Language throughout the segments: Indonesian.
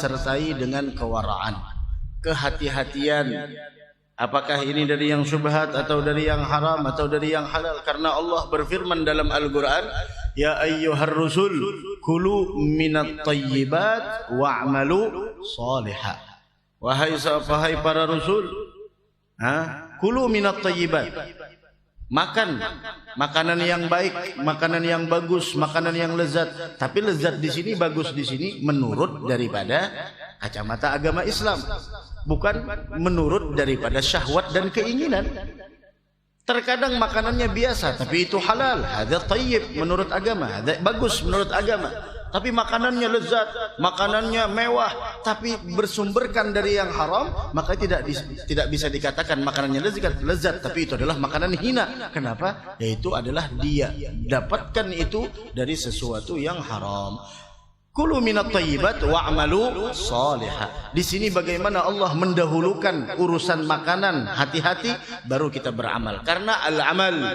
sertai dengan kewaraan, kehati-hatian. Apakah ini dari yang syubhat atau dari yang haram atau dari yang halal? Karena Allah berfirman dalam Al-Quran, ya ayyuhar rusul kulu minat tayyibat wa'malu salihah. Wahai para rasul, kulu minat tayyibat, makan makanan yang baik, makanan yang bagus, makanan yang lezat. Tapi lezat di sini, bagus di sini menurut daripada kacamata agama Islam, bukan menurut daripada syahwat dan keinginan. Terkadang makanannya biasa tapi itu halal, hadza thayyib menurut agama, hadza bagus menurut agama. Tapi makanannya lezat, makanannya mewah, tapi bersumberkan dari yang haram, maka tidak bisa dikatakan makanannya lezat, tapi itu adalah makanan hina. Kenapa? Yaitu adalah dia dapatkan itu dari sesuatu yang haram. Kulu minat thayyibat wa'malu salihah. Di sini bagaimana Allah mendahulukan urusan makanan, hati-hati baru kita beramal. Karena al-amal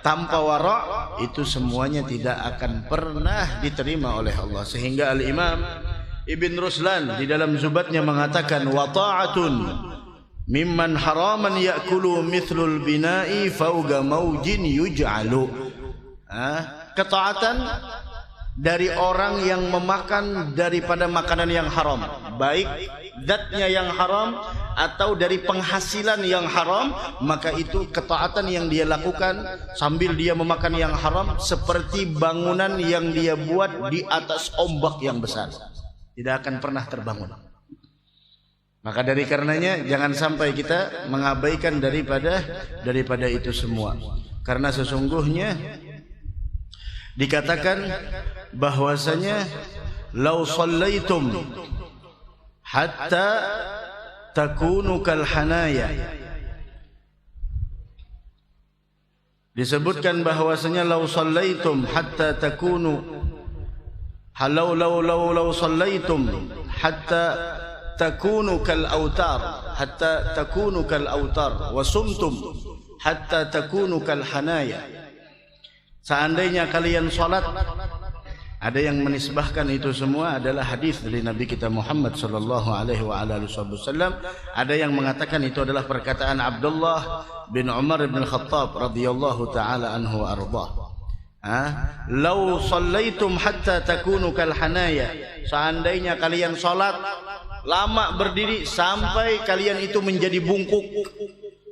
tanpa wara' itu semuanya tidak akan pernah diterima oleh Allah. Sehingga Al-Imam Ibn Ruslan di dalam Zubatnya mengatakan, wa ta'atun mimman haraman ya'kulu mithlul bina'i fauga maujin yuj'alu. Ketaatan dari orang yang memakan daripada makanan yang haram, baik zatnya yang haram atau dari penghasilan yang haram, maka itu ketaatan yang dia lakukan sambil dia memakan yang haram seperti bangunan yang dia buat di atas ombak yang besar, tidak akan pernah terbangun. Maka dari karenanya jangan sampai kita mengabaikan daripada itu semua. Karena sesungguhnya dikatakan bahwasanya lau shallaitum hatta takunu kal hanaya, disebutkan bahwasanya lau shallaitum hatta takunu lau shallaitum hatta takunu kal autar, hatta takunu kal autar wa sumtum hatta takunu kal hanaya. Seandainya kalian salat, ada yang menisbahkan itu semua adalah hadis dari Nabi kita Muhammad sallallahu alaihi wasallam. Ada yang mengatakan itu adalah perkataan Abdullah bin Umar bin Khattab radhiyallahu taala anhu arda. Lau shallaitum hatta takunu kal hanaya, seandainya kalian salat lama berdiri sampai kalian itu menjadi bungkuk,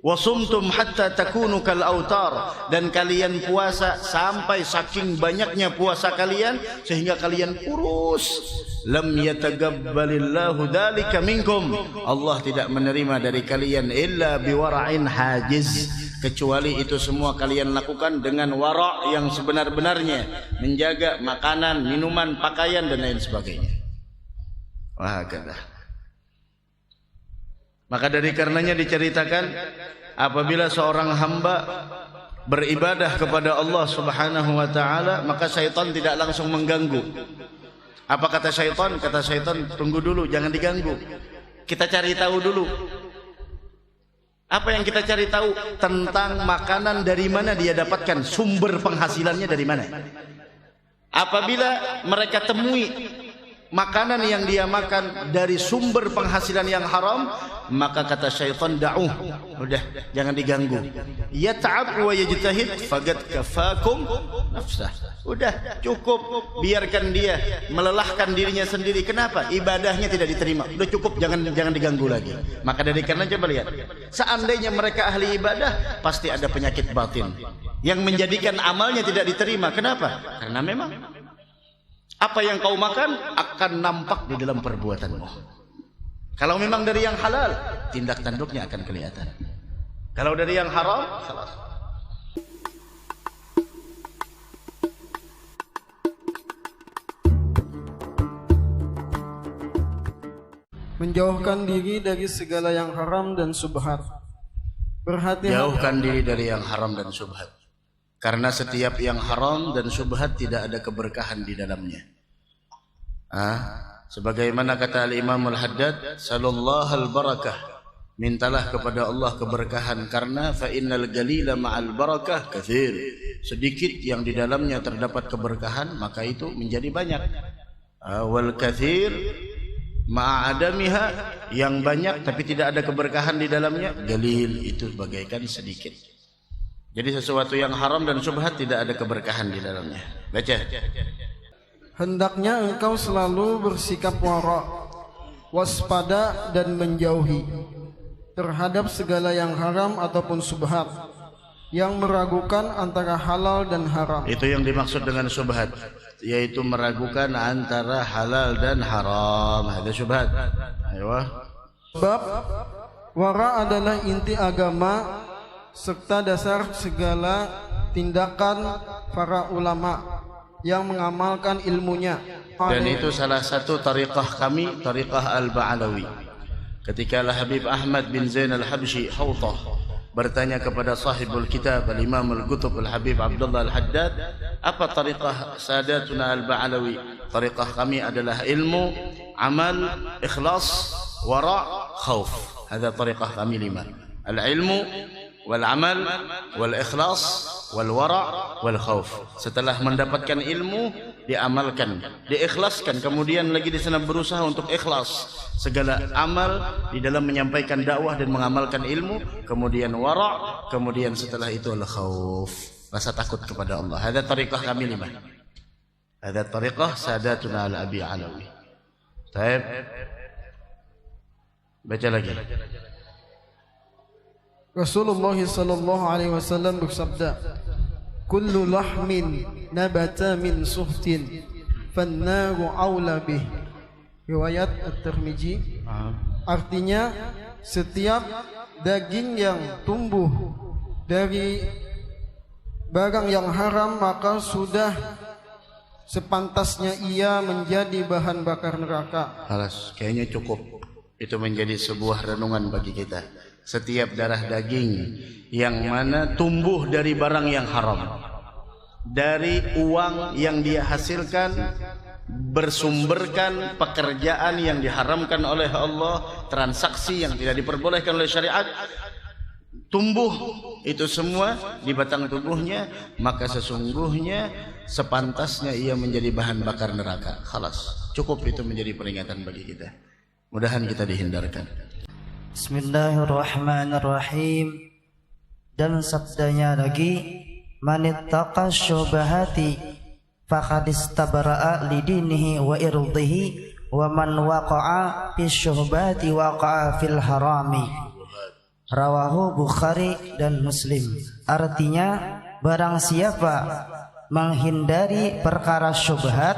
wasumtum hatta takunu kal autar, dan kalian puasa sampai saking banyaknya puasa kalian sehingga kalian kurus, lam yataqabbalillahu dzalika minkum, Allah tidak menerima dari kalian illa biwara'in hajiz, kecuali itu semua kalian lakukan dengan wara' yang sebenar-benarnya, menjaga makanan, minuman, pakaian dan lain sebagainya. Wah, kata. Maka dari karenanya diceritakan apabila seorang hamba beribadah kepada Allah Subhanahu wa taala, maka syaitan tidak langsung mengganggu. Apa kata syaitan? Kata syaitan, tunggu dulu, jangan diganggu. Kita cari tahu dulu. Apa yang kita cari tahu? Tentang makanan dari mana dia dapatkan, sumber penghasilannya dari mana. Apabila mereka temui makanan yang dia makan dari sumber penghasilan yang haram, maka kata syaitan, da'uh, udah jangan diganggu. Yata'ab wa yajtahid faqad kafakum nafsah. Udah cukup, biarkan dia melelahkan dirinya sendiri. Kenapa? Ibadahnya tidak diterima. Udah cukup, jangan diganggu lagi. Maka dari karena coba lihat, seandainya mereka ahli ibadah, pasti ada penyakit batin yang menjadikan amalnya tidak diterima. Kenapa? Karena memang apa yang kau makan akan nampak di dalam perbuatanmu. Kalau memang dari yang halal, tindak tanduknya akan kelihatan. Kalau dari yang haram, salah. Menjauhkan diri dari segala yang haram dan subhat. Berhati-hati. Jauhkan diri dari yang haram dan subhat. Karena setiap yang haram dan subhat tidak ada keberkahan di dalamnya. Sebagaimana kata Al-Imam Al-Haddad, sallallahu al-barakah, mintalah kepada Allah keberkahan, karena fa innal galila ma'al barakah katsir, sedikit yang di dalamnya terdapat keberkahan maka itu menjadi banyak. wal kathir ma'adamiha, yang banyak tapi tidak ada keberkahan di dalamnya, galil, itu bagaikan sedikit. Jadi sesuatu yang haram dan syubhat tidak ada keberkahan di dalamnya. Baca. Hendaknya engkau selalu bersikap wara', waspada dan menjauhi terhadap segala yang haram ataupun syubhat yang meragukan antara halal dan haram. Itu yang dimaksud dengan syubhat, yaitu meragukan antara halal dan haram. Ada syubhat. Ayo. Sebab wara adalah inti agama serta dasar segala tindakan para ulama yang mengamalkan ilmunya. Dan itu salah satu tariqah kami, tariqah Al-Ba'alawi. Ketika Habib Ahmad bin Zain Al-Habsyi Hawtah bertanya kepada sahibul kitab Al-Imam Al-Qutub Al-Habib Abdullah Al-Haddad, apa tariqah sadatuna Al-Ba'alawi? Tariqah kami adalah ilmu, amal, ikhlas, wara', khauf. Ada tariqah kami 5. Al-ilmu wal amal wal ikhlas wal wara' wal khauf. Setelah mendapatkan ilmu, diamalkan, diikhlaskan, kemudian lagi di sana berusaha untuk ikhlas segala amal di dalam menyampaikan dakwah dan mengamalkan ilmu, kemudian wara', kemudian setelah itu al khauf, rasa takut kepada Allah. Ada tariqah kami 5. Ada tariqah sadatuna al Abi Alawi. Baik. Baca lagi. Rasulullah sallallahu alaihi wasallam bersabda, "Kullu lahmin nabata min suhtin, fannaru aula bih." Riwayat At-Tirmizi. Artinya, setiap daging yang tumbuh dari barang yang haram maka sudah sepantasnya ia menjadi bahan bakar neraka. Halas, kayaknya cukup. Itu menjadi sebuah renungan bagi kita. Setiap darah daging yang mana tumbuh dari barang yang haram, dari uang yang dia hasilkan, bersumberkan pekerjaan yang diharamkan oleh Allah, transaksi yang tidak diperbolehkan oleh syariat, tumbuh itu semua di batang tubuhnya, maka sesungguhnya sepantasnya ia menjadi bahan bakar neraka. Khalas, cukup itu menjadi peringatan bagi kita. Mudahan kita dihindarkan. Bismillahirrahmanirrahim. Dan sabdanya lagi, manittaqa syubhati faqad istabara'a lidinihi wa irdihi, wa man waqa'a fi syubhati waqa'a fil harami. Rawahu Bukhari dan Muslim. Artinya, barang siapa menghindari perkara syubhat,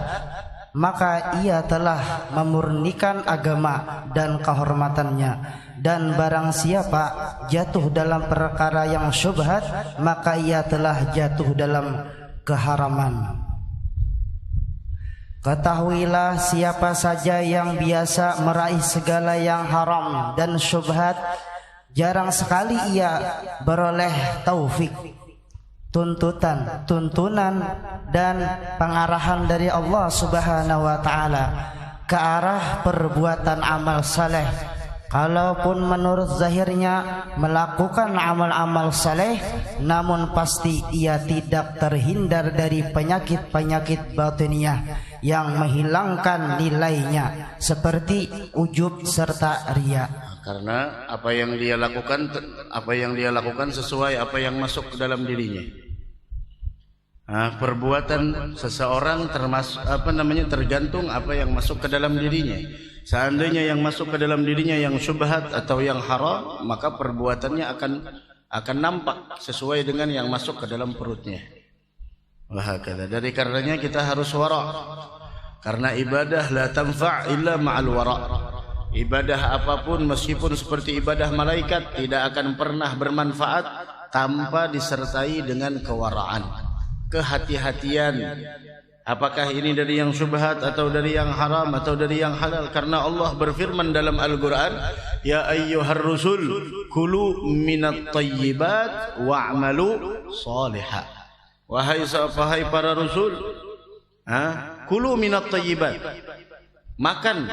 maka ia telah memurnikan agama dan kehormatannya. Dan barang siapa jatuh dalam perkara yang syubhat, maka ia telah jatuh dalam keharaman. Ketahuilah, siapa saja yang biasa meraih segala yang haram dan syubhat, jarang sekali ia beroleh taufik, tuntunan dan pengarahan dari Allah Subhanahu wa taala ke arah perbuatan amal saleh. Kalaupun menurut zahirnya melakukan amal-amal saleh, namun pasti ia tidak terhindar dari penyakit-penyakit batiniah yang menghilangkan nilainya, seperti ujub serta riya. Karena apa yang dia lakukan sesuai apa yang masuk ke dalam dirinya. Perbuatan seseorang tergantung apa yang masuk ke dalam dirinya. Seandainya yang masuk ke dalam dirinya yang syubhat atau yang haram, maka perbuatannya akan nampak sesuai dengan yang masuk ke dalam perutnya. Wahakala. Dari karenanya kita harus wara'. Karena ibadah la tanfa' illa ma'al wara'. Ibadah apapun meskipun seperti ibadah malaikat tidak akan pernah bermanfaat tanpa disertai dengan kewaraan, kehati-hatian. Apakah ini dari yang syubhat atau dari yang haram atau dari yang halal? Karena Allah berfirman dalam Al-Quran, Ya ayyuhar rusul kulu minat tayyibat wa'amalu salihah. Wahai para rasul, kulu minat tayyibat, makan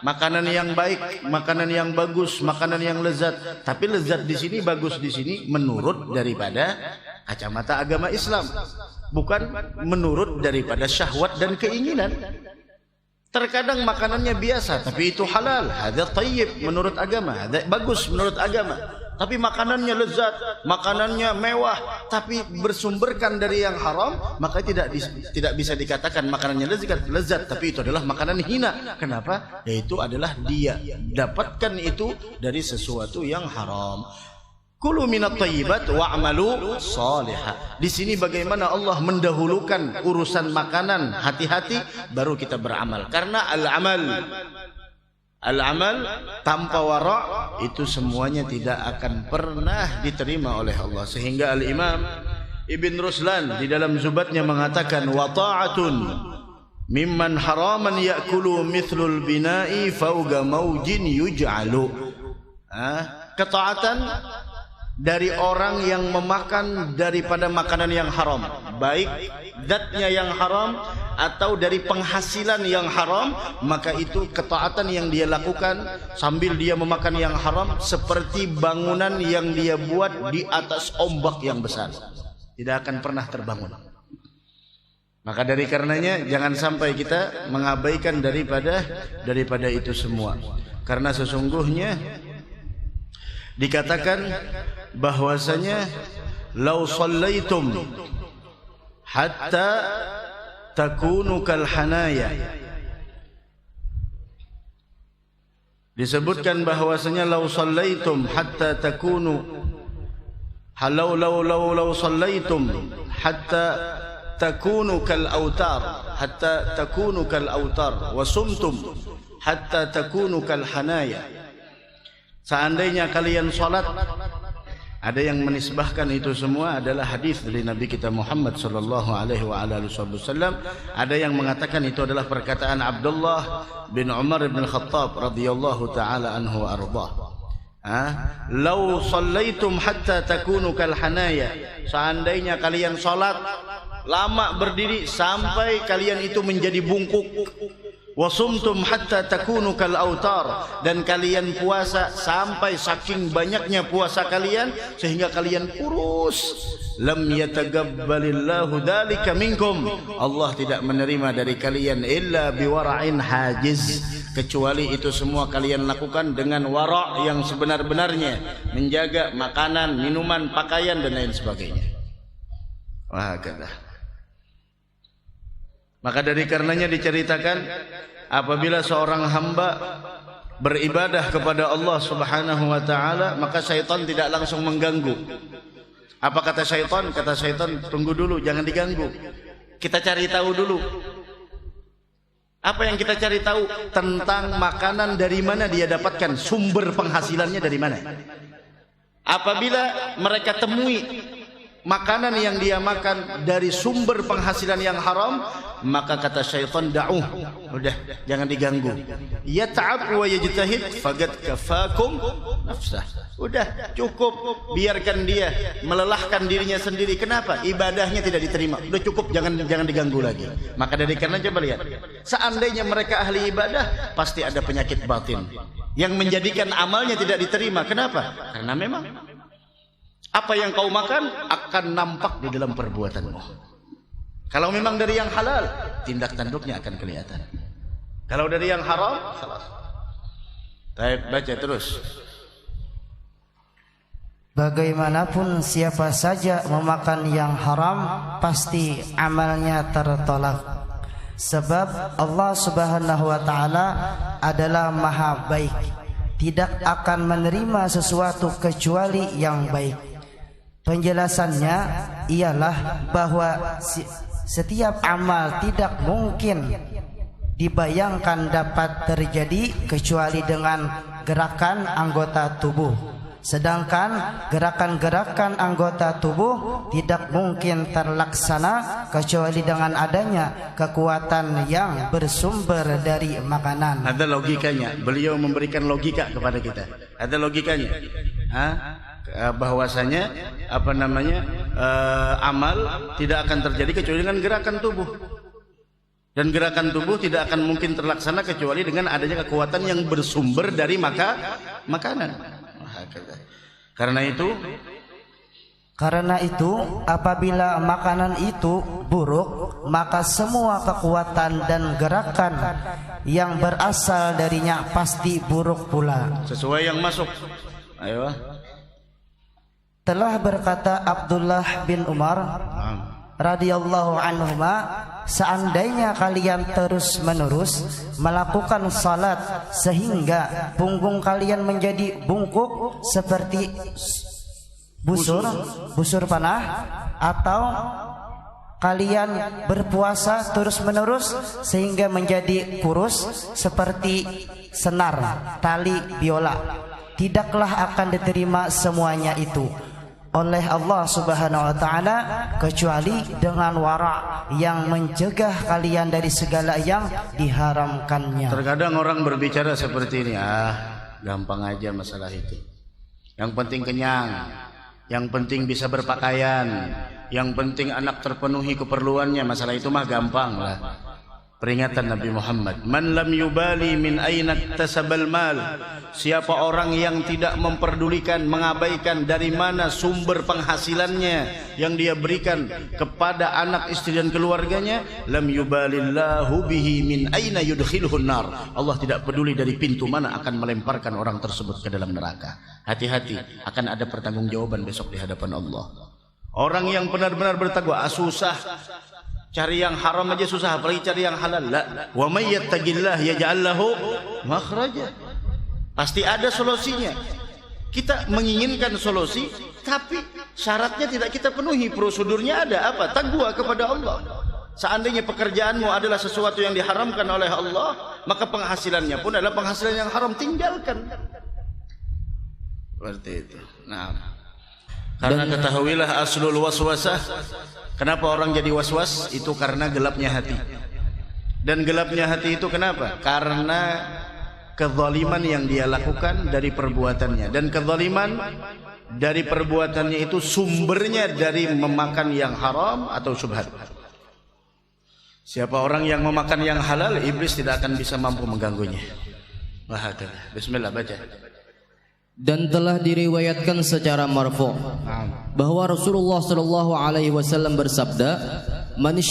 makanan yang baik, makanan yang bagus, makanan yang lezat. Tapi lezat di sini, bagus di sini menurut daripada kacamata agama Islam, bukan menurut daripada syahwat dan keinginan. Terkadang makanannya biasa, tapi itu halal. Hadza thayyib menurut agama, hadza bagus menurut agama. Tapi makanannya lezat, makanannya mewah, tapi bersumberkan dari yang haram, maka tidak bisa dikatakan makanannya lezat, tapi itu adalah makanan hina. Kenapa? Yaitu adalah dia dapatkan itu dari sesuatu yang haram. Kulu minat thayyibat wa'malu salihah. Di sini bagaimana Allah mendahulukan urusan makanan, hati-hati baru kita beramal. Karena al-amal tanpa wara' itu semuanya tidak akan pernah diterima oleh Allah. Sehingga Al-Imam Ibn Ruslan di dalam Zubatnya mengatakan wa ta'atun mimman haraman ya'kulu mithlul bina'i fawqa maujin yuj'alu. Ketaatan dari orang yang memakan daripada makanan yang haram, baik zatnya yang haram atau dari penghasilan yang haram, maka itu ketaatan yang dia lakukan sambil dia memakan yang haram seperti bangunan yang dia buat di atas ombak yang besar, tidak akan pernah terbangun. Maka dari karenanya jangan sampai kita mengabaikan daripada itu semua, karena sesungguhnya dikatakan bahwasanya law shallaitum hatta takunu kal hanaya, disebutkan bahwasanya law shallaitum hatta takunu law shallaitum hatta takunu kal autar, hatta takunu kal autar wa sumtum hatta takunu kal hanaya. Seandainya kalian salat, ada yang menisbahkan itu semua adalah hadis dari Nabi kita Muhammad sallallahu alaihi wasallam. Ada yang mengatakan itu adalah perkataan Abdullah bin Umar bin Khattab radhiyallahu taala anhu wa ardhah. Law shallaitum hatta takunu kal hanaya, seandainya kalian salat lama berdiri sampai kalian itu menjadi bungkuk. Wasumtum hatta takunu kal autar, dan kalian puasa sampai saking banyaknya puasa kalian sehingga kalian kurus. Lam yataqabbalillahu dzalika minkum, Allah tidak menerima dari kalian illa biwara'in hajiz, kecuali itu semua kalian lakukan dengan wara' yang sebenar-benarnya, menjaga makanan, minuman, pakaian dan lain sebagainya. Wah, kata. Maka dari karenanya diceritakan apabila seorang hamba beribadah kepada Allah Subhanahu wa taala, maka syaitan tidak langsung mengganggu. Apa kata syaitan? Kata syaitan, tunggu dulu, jangan diganggu. Kita cari tahu dulu. Apa yang kita cari tahu? Tentang makanan dari mana dia dapatkan, sumber penghasilannya dari mana. Apabila mereka temui makanan yang dia makan dari sumber penghasilan yang haram, maka kata syaitan, da'uh, udah jangan diganggu. Yata'ab wa yajtahid faqad kafakum nafsah. Udah cukup, biarkan dia melelahkan dirinya sendiri. Kenapa? Ibadahnya tidak diterima. Udah cukup, jangan diganggu lagi. Maka dari karena coba lihat, seandainya mereka ahli ibadah, pasti ada penyakit batin yang menjadikan amalnya tidak diterima. Kenapa? Karena memang apa yang kau makan akan nampak di dalam perbuatanmu. Kalau memang dari yang halal, tindak tanduknya akan kelihatan. Kalau dari yang haram, salah. Baik, baca terus. Bagaimanapun siapa saja memakan yang haram, pasti amalnya tertolak. Sebab Allah Subhanahu wa taala adalah Maha Baik, tidak akan menerima sesuatu kecuali yang baik. Penjelasannya ialah bahwa setiap amal tidak mungkin dibayangkan dapat terjadi kecuali dengan gerakan anggota tubuh. Sedangkan gerakan-gerakan anggota tubuh tidak mungkin terlaksana kecuali dengan adanya kekuatan yang bersumber dari makanan. Ada logikanya. Beliau memberikan logika kepada kita. Ada logikanya. Bahwasanya amal tidak akan terjadi kecuali dengan gerakan tubuh, dan gerakan tubuh tidak akan mungkin terlaksana kecuali dengan adanya kekuatan yang bersumber dari makanan. Karena itu Karena itu apabila makanan itu buruk, maka semua kekuatan dan gerakan yang berasal darinya pasti buruk pula. Sesuai yang masuk. Ayo. Telah berkata Abdullah bin Umar radhiyallahu anhuma, seandainya kalian terus-menerus melakukan salat sehingga punggung kalian menjadi bungkuk seperti busur panah, atau kalian berpuasa terus-menerus sehingga menjadi kurus seperti senar tali biola, tidaklah akan diterima semuanya itu oleh Allah Subhanahu wa taala kecuali dengan wara yang mencegah kalian dari segala yang diharamkannya. Terkadang orang berbicara seperti ini, gampang aja masalah itu. Yang penting kenyang, yang penting bisa berpakaian, yang penting anak terpenuhi keperluannya. Masalah itu mah gampang lah. Peringatan Nabi Muhammad, man lam yubali min aina iktasabal mal, siapa orang yang tidak memperdulikan, mengabaikan dari mana sumber penghasilannya yang dia berikan kepada anak istri dan keluarganya, lam yubalillahu bihi min aina yudkhiluhun nar, Allah tidak peduli dari pintu mana akan melemparkan orang tersebut ke dalam neraka. Hati-hati, akan ada pertanggungjawaban besok di hadapan Allah. Orang yang benar-benar bertakwa, susah cari yang haram aja susah, apalagi cari yang halal. La, wa may yattaqillah yaj'al lahu makhraja. Pasti ada solusinya. Kita menginginkan solusi, tapi syaratnya tidak kita penuhi. Prosedurnya ada apa? Taqwa kepada Allah. Seandainya pekerjaanmu adalah sesuatu yang diharamkan oleh Allah, maka penghasilannya pun adalah penghasilan yang haram, tinggalkan. Seperti itu. Nah, karena ketahuilah aslul waswasah. Kenapa orang jadi waswas? Itu karena gelapnya hati. Dan gelapnya hati itu kenapa? Karena kezaliman yang dia lakukan dari perbuatannya. Dan kezaliman dari perbuatannya itu sumbernya dari memakan yang haram atau syubhat. Siapa orang yang memakan yang halal, iblis tidak akan bisa mampu mengganggunya. Wahakala. Bismillah, baca. Dan telah diriwayatkan secara marfu' bahwa Rasulullah sallallahu alaihi wasallam bersabda, man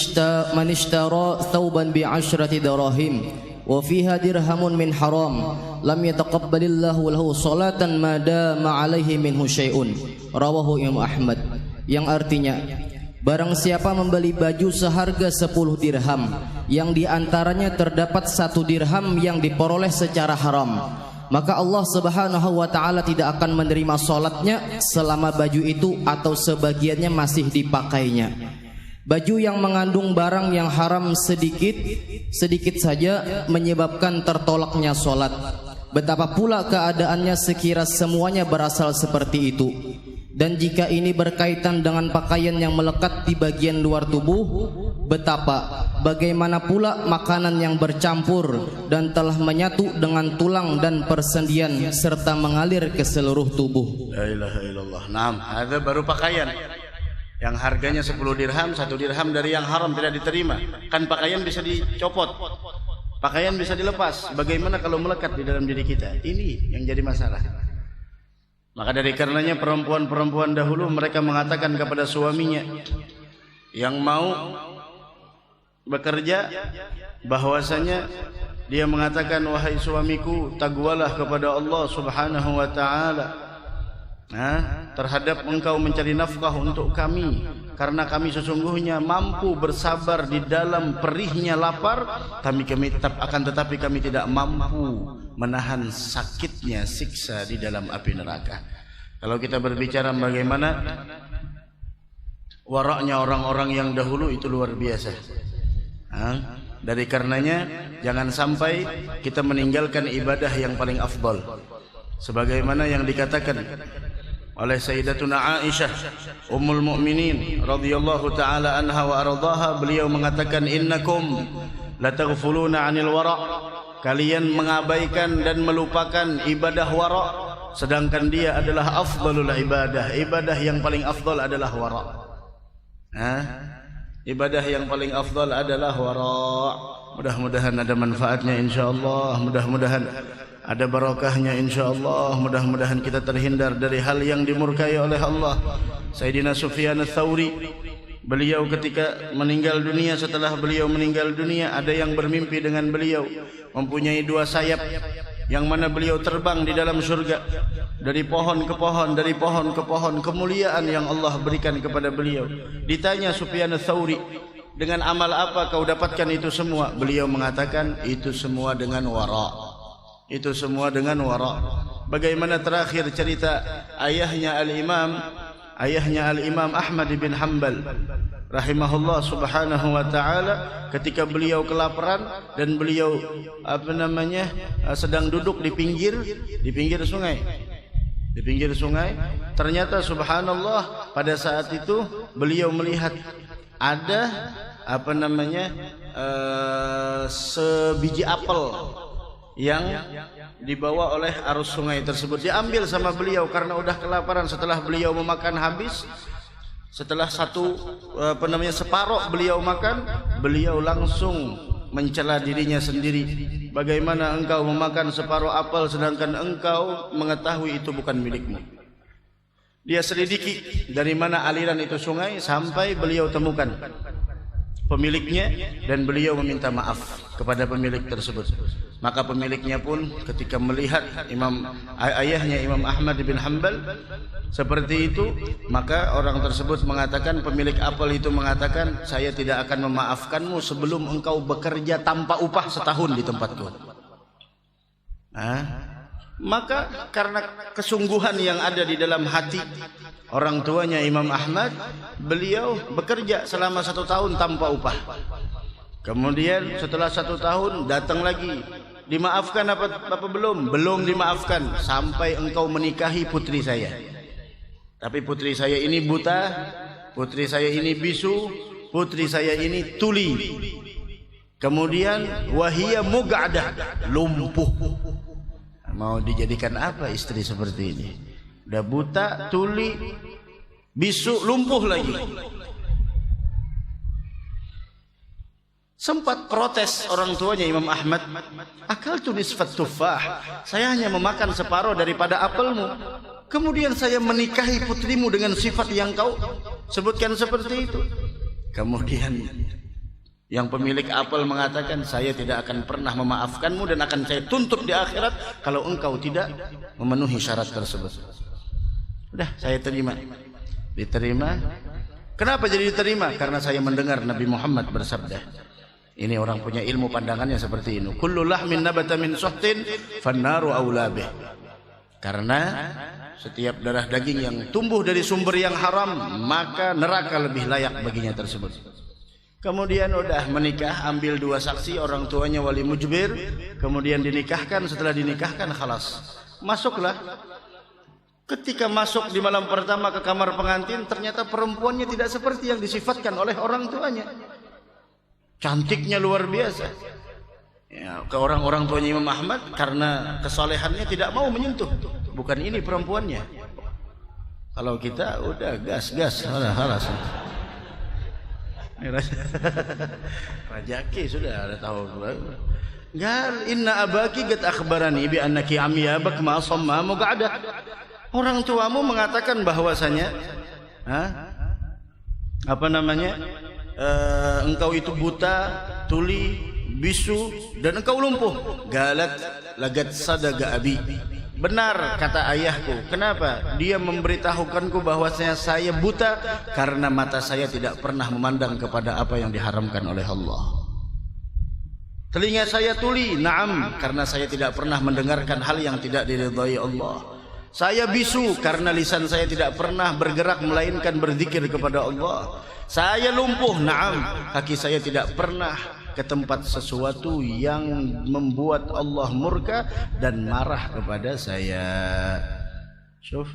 ishtara thawban bi 'ashrati dirahim wa fiha dirhamun min haram lam yataqabbalillahu lahu salatan ma dama 'alaihi minhu syai'un, rawahu Imam Ahmad. Yang artinya, barang siapa membeli baju seharga 10 dirham yang diantaranya terdapat 1 dirham yang diperoleh secara haram, maka Allah Subhanahu wa ta'ala tidak akan menerima salatnya selama baju itu atau sebagiannya masih dipakainya. Baju yang mengandung barang yang haram sedikit saja menyebabkan tertolaknya salat. Betapa pula keadaannya sekira semuanya berasal seperti itu. Dan jika ini berkaitan dengan pakaian yang melekat di bagian luar tubuh, bagaimana pula makanan yang bercampur dan telah menyatu dengan tulang dan persendian serta mengalir ke seluruh tubuh. La ilaha illallah. Naam, ada baru pakaian yang harganya 10 dirham, 1 dirham dari yang haram tidak diterima. Kan pakaian bisa dicopot, pakaian bisa dilepas. Bagaimana kalau melekat di dalam diri kita? Ini yang jadi masalah. Maka dari karenanya perempuan-perempuan dahulu mereka mengatakan kepada suaminya yang mau bekerja, bahwasanya dia mengatakan, wahai suamiku, taqwalah kepada Allah Subhanahu wa ta'ala terhadap engkau mencari nafkah untuk kami, karena kami sesungguhnya mampu bersabar di dalam perihnya lapar, tetapi kami tidak mampu menahan sakitnya siksa di dalam api neraka. Kalau kita berbicara bagaimana waraknya orang-orang yang dahulu, itu luar biasa. Dari karenanya jangan sampai kita meninggalkan ibadah yang paling afdal, sebagaimana yang dikatakan oleh Sayyidatuna Aisyah Ummul Mukminin radhiyallahu taala anha wa ardhaha. Beliau mengatakan, innakum lataghfuluna 'anil wara', kalian mengabaikan dan melupakan ibadah wara', sedangkan dia adalah afdalul ibadah. Ibadah yang paling afdal adalah wara'. Ibadah yang paling afdal adalah wara'. Mudah-mudahan ada manfaatnya insyaallah. Mudah-mudahan ada barakahnya insyaallah. Mudah-mudahan kita terhindar dari hal yang dimurkai oleh Allah. Sayyidina Sufyan Ats-Tsauri, beliau ketika meninggal dunia, setelah beliau meninggal dunia, ada yang bermimpi dengan beliau mempunyai 2 sayap, yang mana beliau terbang di dalam surga, dari pohon ke pohon, dari pohon ke pohon, kemuliaan yang Allah berikan kepada beliau. Ditanya Sufyan Ats-Tsauri, dengan amal apa kau dapatkan itu semua? Beliau mengatakan, itu semua dengan wara. Itu semua dengan wara. Bagaimana terakhir cerita ayahnya Al-Imam Ahmad bin Hanbal rahimahullah subhanahu wa ta'ala, ketika beliau kelaparan dan beliau sedang duduk di pinggir sungai. Di pinggir sungai, ternyata subhanallah pada saat itu beliau melihat ada sebiji apel yang dibawa oleh arus sungai tersebut, diambil sama beliau karena udah kelaparan. Setelah beliau memakan habis, setelah separuh beliau makan, beliau langsung mencela dirinya sendiri. Bagaimana engkau memakan separuh apel sedangkan engkau mengetahui itu bukan milikmu? Dia selidiki dari mana aliran itu sungai sampai beliau temukan pemiliknya, dan beliau meminta maaf kepada pemilik tersebut. Maka pemiliknya pun ketika melihat ayahnya Imam Ahmad bin Hanbal seperti itu, maka orang tersebut mengatakan, pemilik apel itu mengatakan, saya tidak akan memaafkanmu sebelum engkau bekerja tanpa upah setahun di tempatku. Maka karena kesungguhan yang ada di dalam hati orang tuanya Imam Ahmad, beliau bekerja selama 1 tahun tanpa upah. Kemudian setelah 1 tahun datang lagi, dimaafkan apa belum? Belum dimaafkan, sampai engkau menikahi putri saya. Tapi putri saya ini buta, putri saya ini bisu, putri saya ini tuli. Kemudian wahia mug'adah, lumpuh. Mau dijadikan apa istri seperti ini? Udah buta, tuli, bisu, lumpuh lagi. Sempat protes orang tuanya Imam Ahmad, akaltu nisfat tufah, saya hanya memakan separuh daripada apelmu, kemudian saya menikahi putrimu dengan sifat yang kau sebutkan seperti itu. Kemudian yang pemilik apel mengatakan, saya tidak akan pernah memaafkanmu dan akan saya tuntut di akhirat kalau engkau tidak memenuhi syarat tersebut. Udah, saya terima. Diterima. Kenapa jadi diterima? Karena saya mendengar Nabi Muhammad bersabda. Ini orang punya ilmu, pandangannya seperti ini. Kullu lahmin nabata min suhtin fannaru aula bih. Karena setiap darah daging yang tumbuh dari sumber yang haram, maka neraka lebih layak baginya tersebut. Kemudian udah menikah, ambil 2 saksi, orang tuanya wali mujbir, kemudian dinikahkan. Setelah dinikahkan, khalas, masuklah. Ketika masuk di malam pertama ke kamar pengantin, ternyata perempuannya tidak seperti yang disifatkan oleh orang tuanya. Cantiknya luar biasa. Ya, ke orang-orang tuanya Imam Ahmad karena kesolehannya tidak mau menyentuh. Bukan ini perempuannya. Kalau kita udah gas, halas. Rajaki sudah ada tahu. Gal inna abaki qad akhbarani bi annaki amyabak ma samma muqadah. Orang tuamu mengatakan bahwasanya engkau itu buta, tuli, bisu, dan engkau lumpuh. Galat lagat sadaga abi. Benar kata ayahku. Kenapa? Dia memberitahukanku bahwasanya saya buta karena mata saya tidak pernah memandang kepada apa yang diharamkan oleh Allah. Telinga saya tuli, na'am, karena saya tidak pernah mendengarkan hal yang tidak diridhai Allah. Saya bisu karena lisan saya tidak pernah bergerak melainkan berzikir kepada Allah. Saya lumpuh, na'am, kaki saya tidak pernah ke tempat sesuatu yang membuat Allah murka dan marah kepada saya. Syuf.